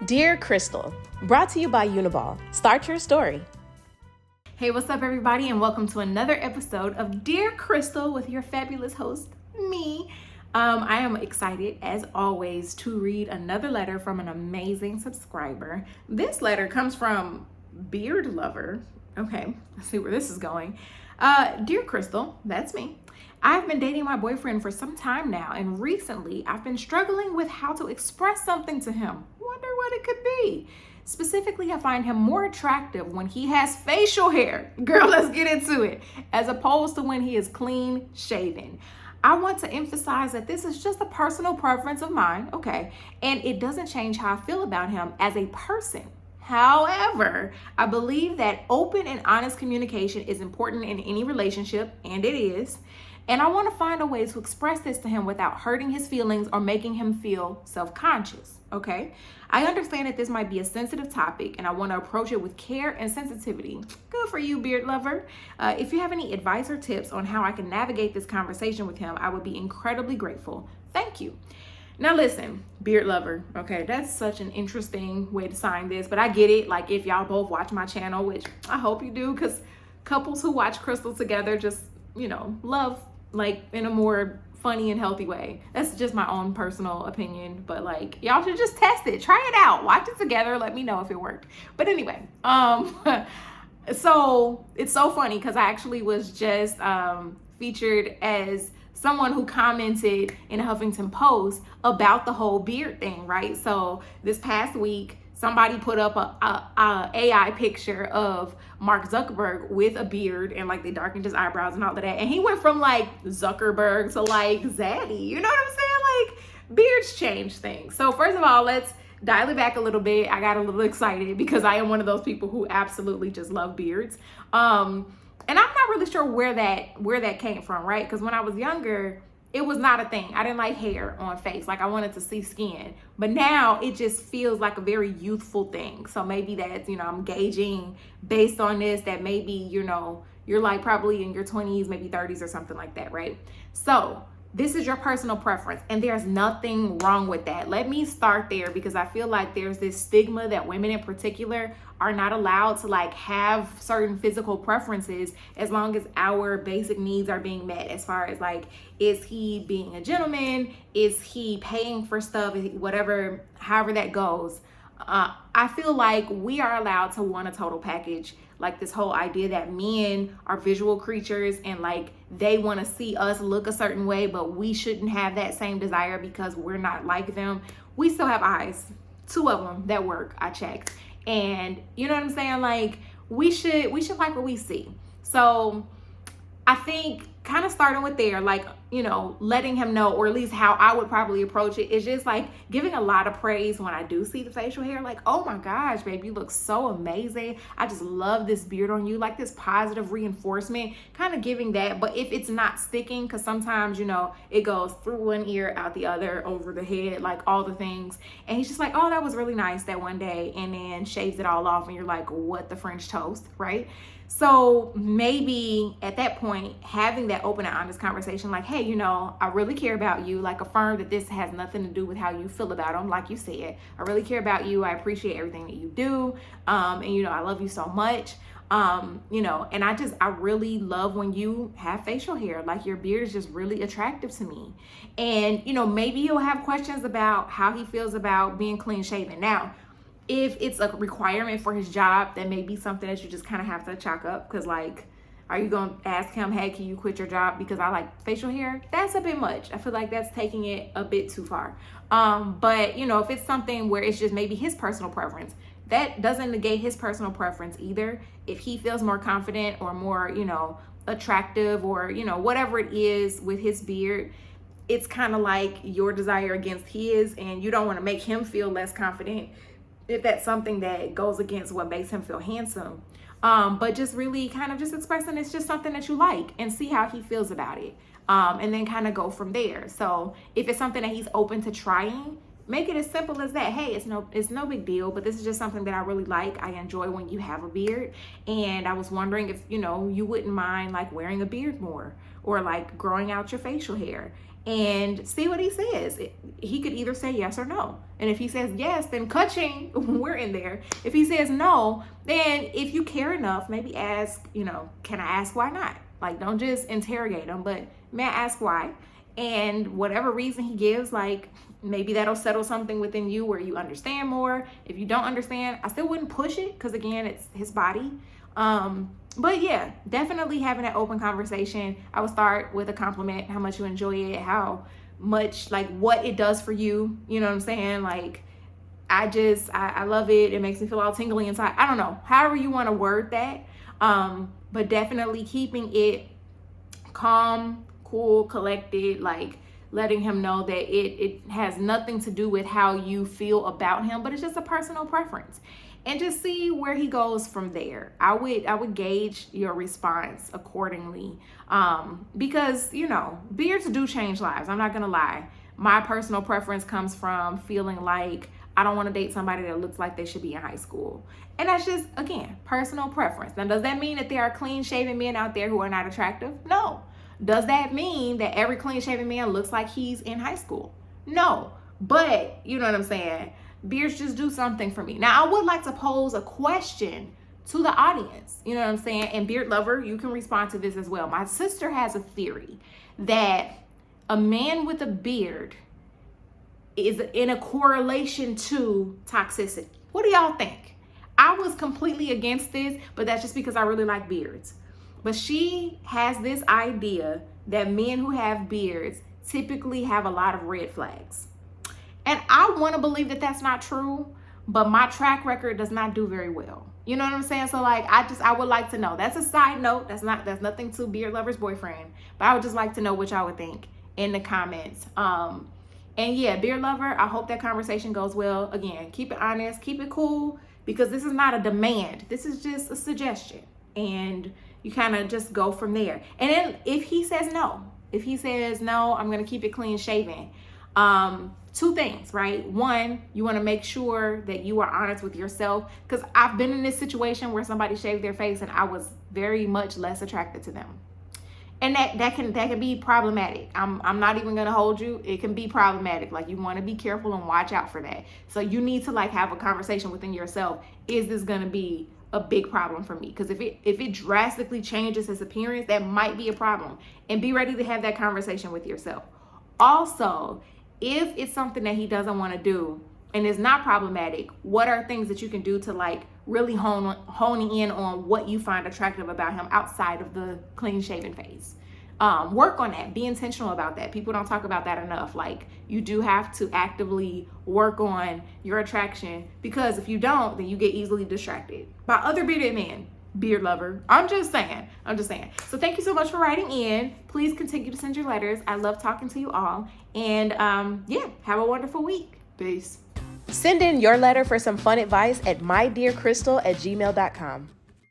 Dear Christal, brought to you by Uniball. Start your story. Hey, what's up, everybody, and welcome to another episode of Dear Christal with your fabulous host, me. I am excited, as always, to read another letter from an amazing subscriber. This letter comes from Beard Lover. Okay, let's see where this is going. Dear Christal, that's me. I've been dating my boyfriend for some time now, and recently I've been struggling with how to express something to him. Wonder what it could be. Specifically, I find him more attractive when he has facial hair. Girl, let's get into it. As opposed to when he is clean shaven. I want to emphasize that this is just a personal preference of mine, okay? And it doesn't change how I feel about him as a person. However, I believe that open and honest communication is important in any relationship, and it is. And I want to find a way to express this to him without hurting his feelings or making him feel self-conscious, okay? I understand that this might be a sensitive topic, and I want to approach it with care and sensitivity. Good for you, Beard Lover. If you have any advice or tips on how I can navigate this conversation with him, I would be incredibly grateful. Thank you. Now listen, Beard Lover, okay, that's such an interesting way to sign this, but I get it. Like, if y'all both watch my channel, which I hope you do, because couples who watch Christal together just, love, like, in a more funny and healthy way. That's just my own personal opinion, but like, y'all should just test it, try it out, watch it together, let me know if it worked. But anyway, so it's so funny because I actually was just featured as someone who commented in a Huffington Post about the whole beard thing, right? So this past week, somebody put up a AI picture of Mark Zuckerberg with a beard, and like they darkened his eyebrows and all of that. And he went from like Zuckerberg to like Zaddy. You know what I'm saying? Like, beards change things. So first of all, let's dial it back a little bit. I got a little excited because I am one of those people who absolutely just love beards. And I'm not really sure where that came from, right? Because when I was younger, it was not a thing. I didn't like hair on face. Like, I wanted to see skin. But now it just feels like a very youthful thing. So maybe that's, I'm gauging based on this that maybe, you're like probably in your 20s, maybe 30s or something like that, right? So this is your personal preference, and there's nothing wrong with that. Let me start there because I feel like there's this stigma that women in particular are not allowed to like have certain physical preferences as long as our basic needs are being met, as far as like, is he being a gentleman? Is he paying for stuff? Whatever, however that goes. I feel like we are allowed to want a total package. Like, this whole idea that men are visual creatures and like they want to see us look a certain way, but we shouldn't have that same desire because we're not like them. We still have eyes, 2 of them that work. I checked. And you know what I'm saying? Like, we should like what we see. So I think kind of starting with there, like, letting him know, or at least how I would probably approach it, is just like giving a lot of praise when I do see the facial hair. Like, oh my gosh, babe, you look so amazing. I just love this beard on you. Like, this positive reinforcement, kind of giving that. But if it's not sticking, because sometimes, it goes through one ear, out the other, over the head, like all the things. And he's just like, oh, that was really nice that one day, and then shaves it all off. And you're like, what the French toast, right? So maybe at that point, having that open and honest conversation, like, hey, I really care about you. Like, affirm that this has nothing to do with how you feel about him. Like you said, I really care about you. I appreciate everything that you do. And I love you so much. And I really love when you have facial hair. Like, your beard is just really attractive to me. And, maybe you'll have questions about how he feels about being clean shaven. Now, if it's a requirement for his job, that may be something that you just kind of have to chalk up. Because, like, are you going to ask him, hey, can you quit your job because I like facial hair? That's a bit much. I feel like that's taking it a bit too far. But, if it's something where it's just maybe his personal preference, that doesn't negate his personal preference either. If he feels more confident or more, attractive, or, whatever it is with his beard, it's kind of like your desire against his, and you don't want to make him feel less confident if that's something that goes against what makes him feel handsome. But just really kind of just expressing it's just something that you like, and see how he feels about it. And then kind of go from there. So if it's something that he's open to trying, make it as simple as that. Hey, it's no big deal, but this is just something that I really like. I enjoy when you have a beard, and I was wondering if, you wouldn't mind like wearing a beard more, or like growing out your facial hair. and see what he says. He could either say yes or no. And if he says yes, then ka-ching, we're in there. If he says no, then if you care enough, maybe ask, can I ask why not? Like, don't just interrogate him, but may I ask why? And whatever reason he gives, like, maybe that'll settle something within you where you understand more. If you don't understand, I still wouldn't push it because, again, it's his body. But yeah, definitely having that open conversation. I would start with a compliment, how much you enjoy it, how much, like, what it does for you. You know what I'm saying? Like, I love it. It makes me feel all tingly inside. I don't know, however you want to word that. But definitely keeping it calm, cool, collected, like letting him know that it has nothing to do with how you feel about him, but it's just a personal preference. And just see where he goes from there. I would gauge your response accordingly, because beards do change lives. I'm not gonna lie. My personal preference comes from feeling like I don't want to date somebody that looks like they should be in high school. And that's just, again, personal preference. Now, does that mean that there are clean-shaven men out there who are not attractive? No. Does that mean that every clean-shaven man looks like he's in high school? No. But, you know what I'm saying? Beards just do something for me. Now, I would like to pose a question to the audience. You know what I'm saying? And beard lover, you can respond to this as well. My sister has a theory that a man with a beard is in a correlation to toxicity. What do y'all think? I was completely against this, but that's just because I really like beards. But she has this idea that men who have beards typically have a lot of red flags. And I want to believe that that's not true, but my track record does not do very well. You know what I'm saying? So like, I would like to know. That's a side note. That's nothing to beard lover's boyfriend, but I would just like to know what y'all would think in the comments. And yeah, beard lover, I hope that conversation goes well. Again, keep it honest, keep it cool, because this is not a demand. This is just a suggestion. And you kind of just go from there. And then if he says no, I'm going to keep it clean shaven. Two things, right? One, you want to make sure that you are honest with yourself, because I've been in this situation where somebody shaved their face and I was very much less attracted to them. And that can be problematic. I'm not even gonna hold you. It can be problematic. Like, you want to be careful and watch out for that. So you need to like have a conversation within yourself. Is this gonna be a big problem for me? Because if it drastically changes his appearance, that might be a problem. And be ready to have that conversation with yourself. Also, if it's something that he doesn't want to do and is not problematic, what are things that you can do to like really honing in on what you find attractive about him outside of the clean shaven face? Work on that. Be intentional about that. People don't talk about that enough. Like, you do have to actively work on your attraction, because if you don't, then you get easily distracted by other bearded men. Beard lover. I'm just saying. So thank you so much for writing in. Please continue to send your letters. I love talking to you all. And yeah, have a wonderful week. Peace. Send in your letter for some fun advice at mydearchristal@gmail.com.